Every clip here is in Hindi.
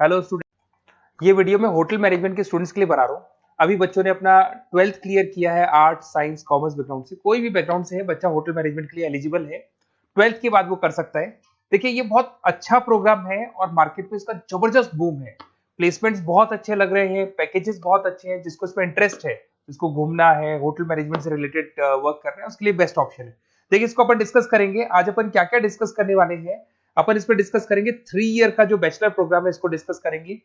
हेलो स्टूडेंट, ये वीडियो मैं होटल मैनेजमेंट के स्टूडेंट्स के लिए बना रहा हूँ। अभी बच्चों ने अपना 12th क्लियर किया है, आर्ट साइंस कॉमर्स बैकग्राउंड से, कोई भी बैकग्राउंड से है बच्चा होटल मैनेजमेंट के लिए एलिजिबल है। 12th के बाद वो कर सकता है। देखिए, ये बहुत अच्छा प्रोग्राम है और मार्केट में इसका जबरदस्त बूम है। प्लेसमेंट्स बहुत अच्छे लग रहे हैं, पैकेजेस बहुत अच्छे हैं। जिसको इसमें इंटरेस्ट है, जिसको घूमना है, होटल मैनेजमेंट से रिलेटेड वर्क करना है, उसके लिए बेस्ट ऑप्शन है। देखिए, इसको अपन डिस्कस करेंगे आज। अपन क्या क्या डिस्कस करने वाले हैं, अपन इस पर डिस्कस करेंगे 3 ईयर का जो बैचलर प्रोग्राम है, इसको डिस्कस करेंगे।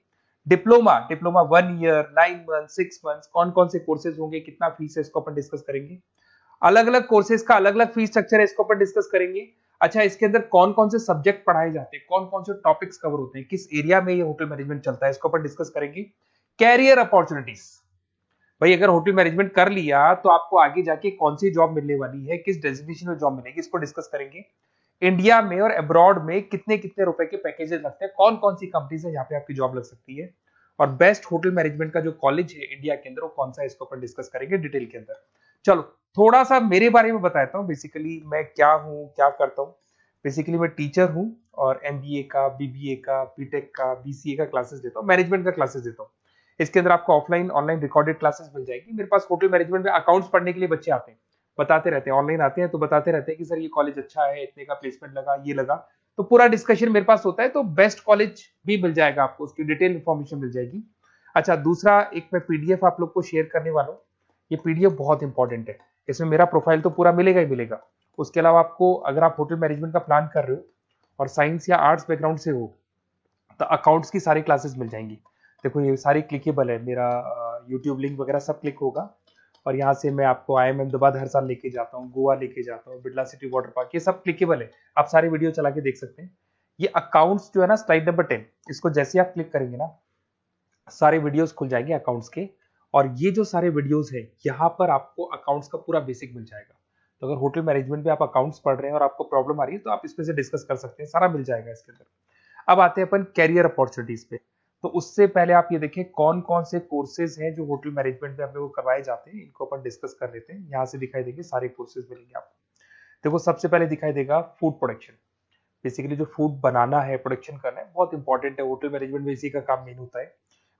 Diploma diploma 1 year, 9 month, 6 month, कौन कौन से कोर्सेज होंगे, कितना फीस है, इसको अपन डिस्कस करेंगे। अलग अलग कोर्सेज का अलग अलग फीस स्ट्रक्चर है, इसको अपन डिस्कस करेंगे। अच्छा, इसके अंदर कौन कौन से सब्जेक्ट पढ़ाए जाते हैं, कौन कौन से टॉपिक्स कवर होते हैं, किस एरिया में ये होटल मैनेजमेंट चलता है, इसको अपन डिस्कस करेंगे। कैरियर अपॉर्चुनिटीज, भाई अगर होटल मैनेजमेंट कर लिया तो आपको आगे जाके कौन सी जॉब मिलने वाली है, किस डेजिग्नेशन में जॉब मिलेगी, इसको डिस्कस करेंगे। इंडिया में और अब्रॉड में कितने कितने रुपए के पैकेजेस लगते हैं, कौन कौन सी कंपनीज है यहाँ पे आपकी जॉब लग सकती है, और बेस्ट होटल मैनेजमेंट का जो कॉलेज है इंडिया के अंदर वो कौन सा है, इसको अपन डिस्कस करेंगे डिटेल के अंदर। चलो, थोड़ा सा मेरे बारे में बताता हूँ। बेसिकली मैं क्या हूँ, क्या करता हूँ। बेसिकली मैं टीचर हूँ और एमबीए का, बीबीए का, बीटेक का, बीसीए का क्लासेस देता हूँ, मैनेजमेंट का क्लासेस देता हूँ। इसके अंदर आपको ऑफलाइन ऑनलाइन रिकॉर्डेड क्लासेस मिल जाएगी। मेरे पास होटल मैनेजमेंट में अकाउंट्स पढ़ने के लिए बच्चे आते हैं, बताते रहते हैं, ऑनलाइन आते हैं तो बताते रहते हैं कि सर ये कॉलेज अच्छा है, इतने का प्लेसमेंट लगा, ये लगा। तो पूरा डिस्कशन मेरे पास होता है, तो बेस्ट कॉलेज भी मिल जाएगा आपको, उसकी डिटेल इंफॉर्मेशन मिल जाएगी। अच्छा, दूसरा एक मैं पीडीएफ आप लोग को शेयर करने वाला हूँ। ये पीडीएफ बहुत इंपॉर्टेंट है, इसमें मेरा प्रोफाइल तो पूरा मिलेगा ही मिलेगा। उसके अलावा आपको, अगर आप होटल मैनेजमेंट का प्लान कर रहे हो और साइंस या आर्ट्स बैकग्राउंड से हो, तो अकाउंट्स की सारी क्लासेस मिल जाएंगी। देखो, ये सारी क्लिकेबल है, मेरा यूट्यूब लिंक वगैरह सब क्लिक होगा। और यहाँ से मैं आपको IIM अहमदाबाद हर साल लेके जाता हूँ, गोवा लेके जाता हूँ, बिरला सिटी वाटर पार्क, ये सब क्लिकेबल है। आप सारे वीडियो चला के देख सकते हैं। ये अकाउंट्स जो है ना, स्लाइड नंबर 10, इसको जैसे आप क्लिक करेंगे ना, सारे वीडियोस खुल जाएंगे अकाउंट्स के। और ये जो सारे वीडियोस है, यहाँ पर आपको अकाउंट्स का पूरा बेसिक मिल जाएगा। तो अगर होटल मैनेजमेंट में आप अकाउंट्स पढ़ रहे हैं और आपको प्रॉब्लम आ रही है, तो आप इसमें से डिस्कस कर सकते हैं, सारा मिल जाएगा इसके अंदर। अब आते हैं अपन कैरियर अपॉर्चुनिटीज पे। तो उससे पहले आप ये देखें कौन कौन से कोर्सेज हैं जो होटल मैनेजमेंट में अपने को करवाए जाते हैं, इनको अपन डिस्कस कर लेते हैं। यहाँ से दिखाई देंगे सारे कोर्सेज मिलेंगे आपको। देखो, सबसे पहले दिखाई देगा फूड प्रोडक्शन। बेसिकली जो फूड बनाना है, प्रोडक्शन करना है, बहुत इंपॉर्टेंट है। होटल मैनेजमेंट में इसी का काम मेन होता है।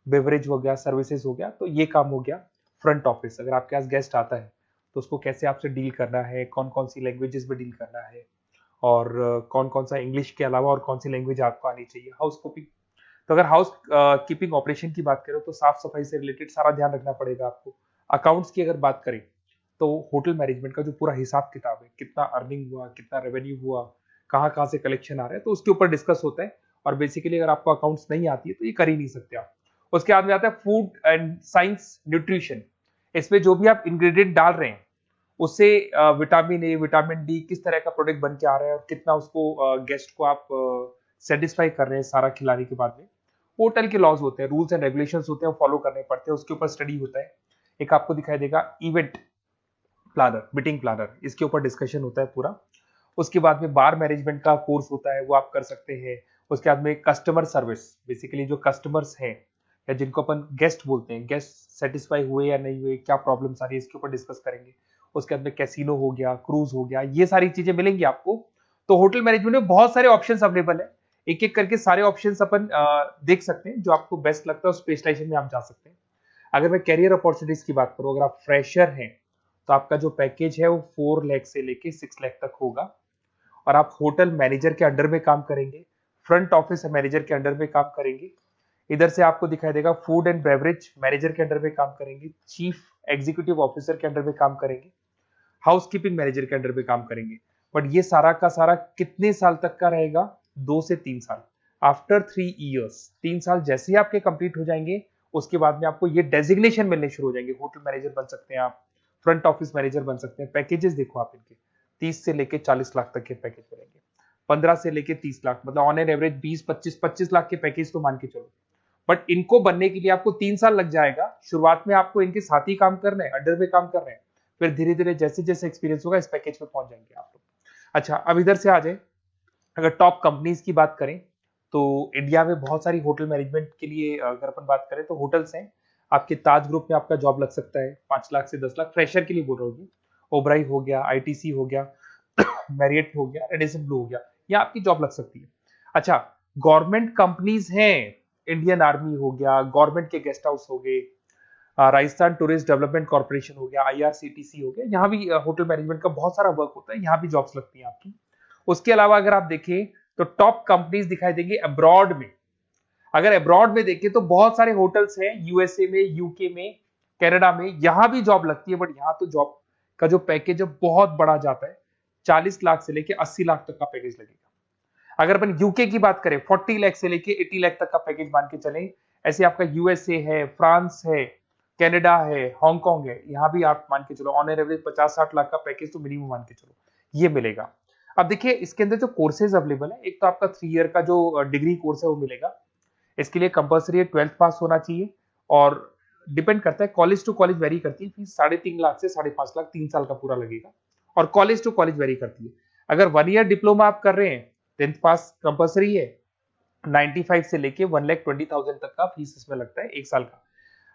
बेवरेज हो गया, सर्विसेज हो गया, तो ये काम हो गया। फ्रंट ऑफिस, अगर आपके पास गेस्ट आता है तो उसको कैसे आपसे डील करना है, कौन कौन सी लैंग्वेजेस में डील करना है, और कौन कौन सा इंग्लिश के अलावा और कौन सी लैंग्वेज आपको आनी चाहिए। हाउस कीपिंग, तो अगर हाउस कीपिंग ऑपरेशन की बात करें तो साफ सफाई से रिलेटेड सारा ध्यान रखना पड़ेगा आपको। अकाउंट्स की अगर बात करें तो होटल मैनेजमेंट का जो पूरा हिसाब किताब है, कितना अर्निंग हुआ, कितना रेवेन्यू हुआ, कहाँ कहाँ से कलेक्शन आ रहा है, तो उसके ऊपर डिस्कस होता है। और बेसिकली अगर आपको अकाउंट्स नहीं आती है तो ये कर ही नहीं सकते आप। उसके बाद में आता है फूड एंड साइंस न्यूट्रिशन। इसमें जो भी आप इंग्रेडिएंट डाल रहे हैं, उससे विटामिन ए, विटामिन डी, किस तरह का प्रोडक्ट बन के आ रहा है और कितना उसको गेस्ट को आप सेटिस्फाई कर रहे हैं सारा खिलाने के बाद में। होटल के लॉज होते हैं, रूल्स एंड रेगुलेशंस होते हैं, वो फॉलो करने पड़ते हैं, उसके ऊपर स्टडी होता है। एक आपको दिखाई देगा इवेंट प्लानर, मीटिंग प्लानर, इसके ऊपर डिस्कशन होता है पूरा। उसके बाद में बार मैनेजमेंट का कोर्स होता है, वो आप कर सकते हैं। उसके बाद में कस्टमर सर्विस, बेसिकली जो कस्टमर्स हैं या जिनको अपन गेस्ट बोलते हैं, गेस्ट सेटिस्फाई हुए या नहीं हुए, क्या प्रॉब्लम्स आ रही है, इसके ऊपर डिस्कस करेंगे। उसके बाद में कैसीनो हो गया, क्रूज हो गया, ये सारी चीजें मिलेंगी आपको। तो होटल मैनेजमेंट में बहुत सारे ऑप्शन अवेलेबल है। एक एक करके सारे ऑप्शन अपन देख सकते हैं, जो आपको बेस्ट लगता है उस स्पेशलाइजेशन में आप जा सकते हैं। अगर मैं कैरियर अपॉर्चुनिटीज की बात करूं, अगर आप फ्रेशर हैं तो आपका जो पैकेज है वो 4 लाख से लेके 6 लाख तक होगा। और आप होटल मैनेजर के अंडर में काम करेंगे, फ्रंट ऑफिस मैनेजर के अंडर में काम करेंगे। इधर से आपको दिखाई देगा फूड एंड बेवरेज मैनेजर के अंडर में काम करेंगे, चीफ एग्जीक्यूटिव ऑफिसर के अंडर में काम करेंगे, हाउस कीपिंग मैनेजर के अंडर में काम करेंगे। बट ये सारा का सारा कितने साल तक का रहेगा? 2 से 3 साल। आफ्टर 3 इयर्स, 3 साल जैसे ही आपके कंप्लीट हो जाएंगे, उसके बाद में आपको ये डेजिग्नेशन मिलने शुरू हो जाएंगे। होटल मैनेजर बन सकते हैं आप, फ्रंट ऑफिस मैनेजर बन सकते हैं। पैकेजेस देखो आप इनके, 30 से लेके 40 लाख तक के पैकेज मिलेंगे, 15 से लेके 30 लाख, मतलब ऑन एन एवरेज 20, 25, 25 लाख के पैकेज तो मान के चलो। बट इनको बनने के लिए आपको 3 साल लग जाएगा। शुरुआत में आपको इनके साथ ही काम करना है, अंडर में काम कर रहे हैं, फिर धीरे धीरे जैसे जैसे एक्सपीरियंस होगा इस पैकेज पे पहुंच जाएंगे आप लोग। अच्छा, अब इधर से आ जाए, अगर टॉप कंपनीज की बात करें तो इंडिया में बहुत सारी होटल मैनेजमेंट के लिए अगर अपन बात करें तो होटल्स हैं। आपके ताज ग्रुप में आपका जॉब लग सकता है 5 लाख से 10 लाख, फ्रेशर के लिए बोल रहा हूँ। ओबराई हो गया, आईटीसी हो गया, मैरियट हो गया, रेडिसन ब्लू हो गया, ये आपकी जॉब लग सकती है। अच्छा, गवर्नमेंट कंपनीज हैं इंडियन आर्मी हो गया, गवर्नमेंट के गेस्ट हाउस हो गए, राजस्थान टूरिस्ट डेवलपमेंट कॉर्पोरेशन हो गया, आईआरसीटीसी हो गया, यहाँ भी होटल मैनेजमेंट का बहुत सारा वर्क होता है, यहाँ भी जॉब्स लगती हैं आपकी। उसके अलावा अगर आप देखें तो टॉप कंपनीज दिखाई देंगी अब्रॉड में। अगर अब्रॉड में देखें तो बहुत सारे होटल्स हैं यूएसए में, यूके में, कनाडा में, यहां भी जॉब लगती है, बट यहाँ तो जॉब का जो पैकेज है बहुत बड़ा जाता है, 40 लाख से लेके 80 लाख तक का पैकेज लगेगा। अगर अपन यूके की बात करें 40 लाख से लेके 80 लाख तक का पैकेज मान के चलें। ऐसे आपका यूएसए है, फ्रांस है, कनाडा है, हांगकांग है, यहाँ भी आप मान के चलो ऑन एन एवरेज 50-60 लाख का पैकेज तो मिनिमम मान के चलो ये मिलेगा। अब देखिए इसके अंदर जो कोर्सेज अवेलेबल है, एक तो आपका 3 ईयर का जो डिग्री कोर्स है वो मिलेगा। इसके लिए कंपलसरी 12th पास होना चाहिए, और डिपेंड करता है कॉलेज टू कॉलेज वेरी करती है फीस, 3.5 लाख से 5.5 लाख 3 साल का पूरा लगेगा, और कॉलेज टू कॉलेज वेरी करती है। अगर 1 ईयर डिप्लोमा आप कर रहे हैं, 10th पास कंपलसरी है, 95 से लेके 1,20,000 तक का फीस इसमें लगता है 1 साल का।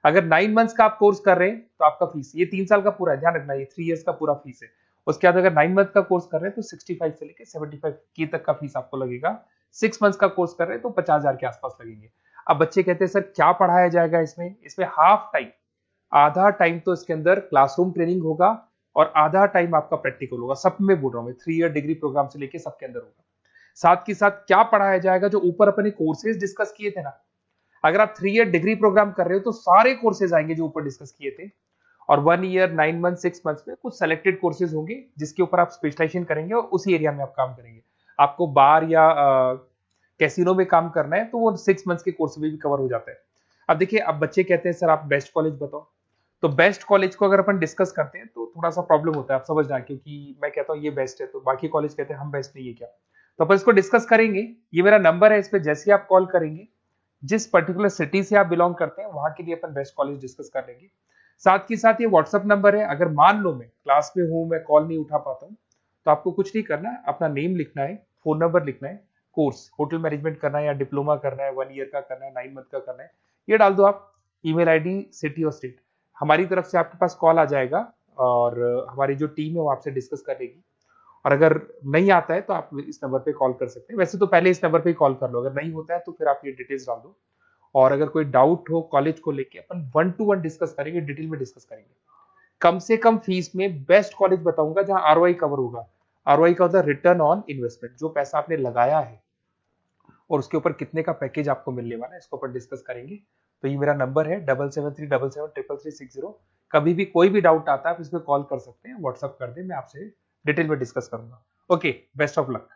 अगर 9 मंथ्स का आप कोर्स कर रहे हैं तो आपका फीस, ये 3 साल का पूरा है, ध्यान रखना ये 3 इयर्स का पूरा फीस है। उसके बाद अगर 9 मंथ का कोर्स कर रहे हैं तो 65 से लेके 75 के तक का फीस आपको लगेगा। 6 मंथ्स का कोर्स कर रहे हैं तो 50,000 के आसपास लगेंगे। अब बच्चे कहते हैं सर क्या पढ़ाया जाएगा इसमें हाफ टाइम, आधा टाइम तो इसके अंदर क्लासरूम ट्रेनिंग होगा और आधा टाइम आपका प्रैक्टिकल होगा। सब में बोल रहा हूं मैं, 3 ईयर डिग्री प्रोग्राम से लेके सबके अंदर होगा। साथ के साथ क्या पढ़ाया जाएगा, जो ऊपर अपने कोर्सेज डिस्कस किए थे ना, अगर आप 3 ईयर डिग्री प्रोग्राम कर रहे हो तो सारे कोर्सेज आएंगे जो ऊपर डिस्कस किए थे, और 1 ईयर 9 मंथ 6 मंथ्स में कुछ सेलेक्टेड कोर्सेज होंगे जिसके ऊपर आप स्पेशलाइजेशन करेंगे और उसी एरिया में आप काम करेंगे। आपको बार या कैसीनो में काम करना है तो वो 6 मंथ्स के कोर्स में भी कवर हो जाता है। अब देखिए, अब बच्चे कहते हैं सर आप बेस्ट कॉलेज बताओ, तो बेस्ट कॉलेज को अगर अपन डिस्कस करते हैं तो थोड़ा सा प्रॉब्लम होता है, आप समझना, क्योंकि मैं कहता हूँ ये बेस्ट है तो बाकी कॉलेज कहते हैं हम बेस्ट नहीं है क्या, तो अपन इसको डिस्कस करेंगे। ये मेरा नंबर है, इस पे जैसे ही आप कॉल करेंगे, जिस पर्टिकुलर सिटी से आप बिलोंग करते हैं वहां के लिए अपन बेस्ट कॉलेज डिस्कस कर लेंगे। साथ ही साथ ये व्हाट्सअप नंबर है, अगर मान लो मैं क्लास में हूं, मैं कॉल नहीं उठा पाता हूँ, तो आपको कुछ नहीं करना है, अपना नेम लिखना है, फोन नंबर लिखना है, कोर्स होटल मैनेजमेंट करना है या डिप्लोमा करना है, 1 ईयर का करना है, 9 मंथ का करना है, ये डाल दो आप, ईमेल आईडी, सिटी और स्टेट, हमारी तरफ से आपके पास कॉल आ जाएगा और हमारी जो टीम है वो आपसे डिस्कस करेगी। और अगर नहीं आता है तो आप इस नंबर पे कॉल कर सकते हैं, वैसे तो पहले इस नंबर पे कॉल कर लो, अगर नहीं होता है तो फिर आप ये डिटेल्स डाल दो। और अगर कोई डाउट हो कॉलेज को लेके, अपन 1 to 1 डिस्कस करेंगे, डिटेल में डिस्कस करेंगे। कम से कम फीस में बेस्ट कॉलेज बताऊंगा जहां आरओआई कवर होगा। आरओआई का होता है रिटर्न ऑन इन्वेस्टमेंट, जो पैसा आपने लगाया है और उसके ऊपर कितने का पैकेज आपको मिलने वाला है, इसको अपन डिस्कस करेंगे। तो ये मेरा नंबर है 7737733360। कभी भी कोई भी डाउट आता है आप इस पर कॉल कर सकते हैं, व्हाट्सअप कर दे, मैं आपसे डिटेल में डिस्कस करूंगा। Okay, best of luck.